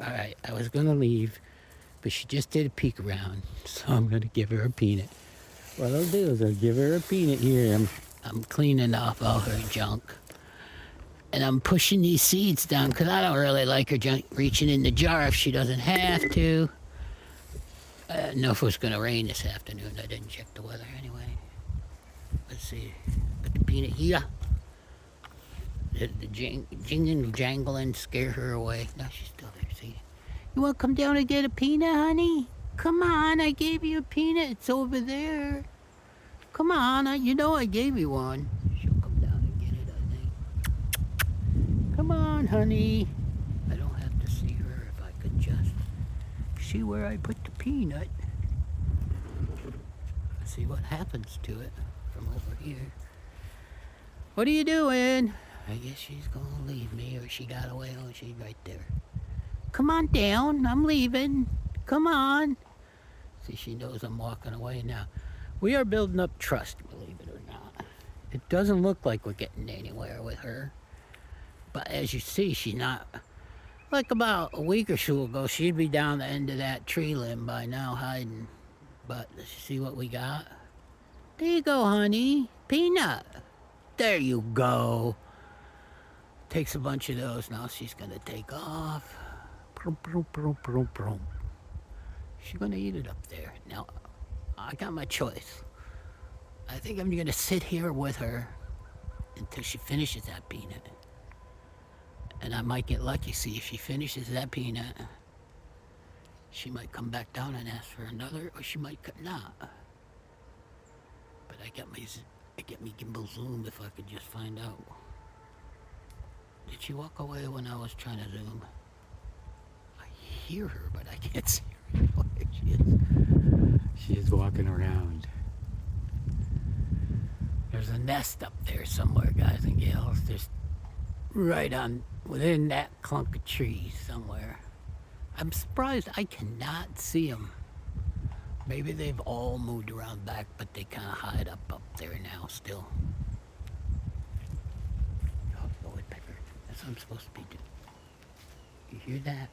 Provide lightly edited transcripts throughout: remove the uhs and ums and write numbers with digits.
Alright, I was gonna leave, but she just did a peek around, so I'm gonna give her a peanut. What I'll do is I'll give her a peanut here. I'm cleaning off all her junk. And I'm pushing these seeds down because I don't really like her reaching in the jar if she doesn't have to. I didn't know if it was going to rain this afternoon. I didn't check the weather anyway. Let's see. Put the peanut here. The jingling, jangling scare her away. No, she's still there. See? You want to come down and get a peanut, honey? Come on, I gave you a peanut. It's over there. Come on, you know I gave you one. She'll come down and get it, I think. Come on, honey. I don't have to see her if I could just see where I put the peanut. See what happens to it from over here. What are you doing? I guess she's gonna leave me, or she got away. Oh, she's right there. Come on down, I'm leaving. Come on. See, she knows I'm walking away now. We are building up trust, believe it or not. It doesn't look like we're getting anywhere with her. But as you see, she's not. Like about a week or so ago, she'd be down the end of that tree limb by now hiding. But see what we got? There you go, honey. Peanut. There you go. Takes a bunch of those. Now she's going to take off. She's going to eat it up there. Now, I got my choice. I think I'm going to sit here with her until she finishes that peanut. And I might get lucky. See, if she finishes that peanut, she might come back down and ask for another, or she might not. But I get me gimbal zoom if I could just find out. Did she walk away when I was trying to zoom? I hear her, but I can't see her. There she is. She is walking around. There's a nest up there somewhere, guys and gals. There's right on within that clump of trees somewhere. I'm surprised I cannot see them. Maybe they've all moved around back, but they kind of hide up there now still. Oh, the woodpecker. That's what I'm supposed to be doing. You hear that?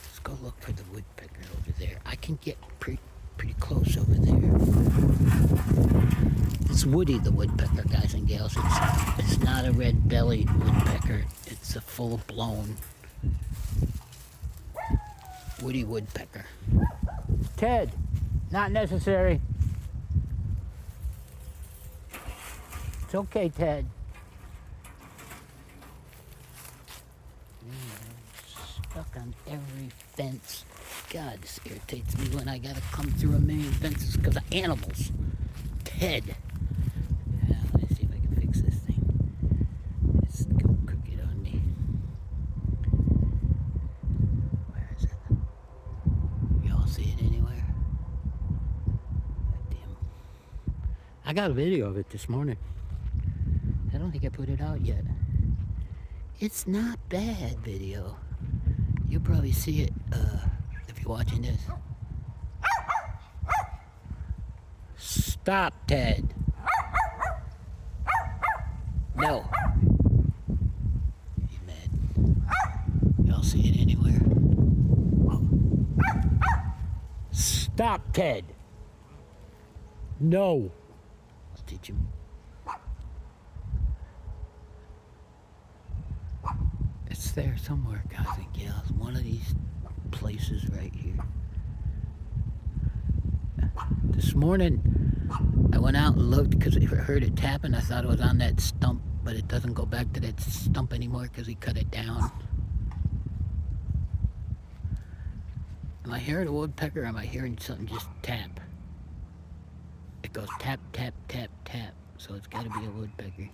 Let's go look for the woodpecker over there. I can get pretty close over there. It's Woody the Woodpecker, guys and gals. It's not a red-bellied woodpecker. It's a full-blown Woody Woodpecker. Ted, not necessary. It's okay, Ted. Stuck on every fence. God, this irritates me when I gotta come through a million fences because of animals. Ted. Yeah, let me see if I can fix this thing. It's go crooked on me. Where is it? Y'all see it anywhere? Damn. I got a video of it this morning. I don't think I put it out yet. It's not bad video. You'll probably see it if you're watching this. Stop, Ted. No. He's mad. Y'all see it anywhere? Stop, Ted. No. I'll teach him. It's there somewhere, guys and gals. One of these places right here. This morning, I went out and looked because I heard it tapping. I thought it was on that stump, but it doesn't go back to that stump anymore because he cut it down. Am I hearing a woodpecker or am I hearing something just tap? It goes tap, tap, tap, tap. So it's got to be a woodpecker.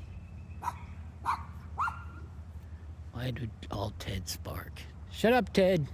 Why did all Ted bark? Shut up, Ted.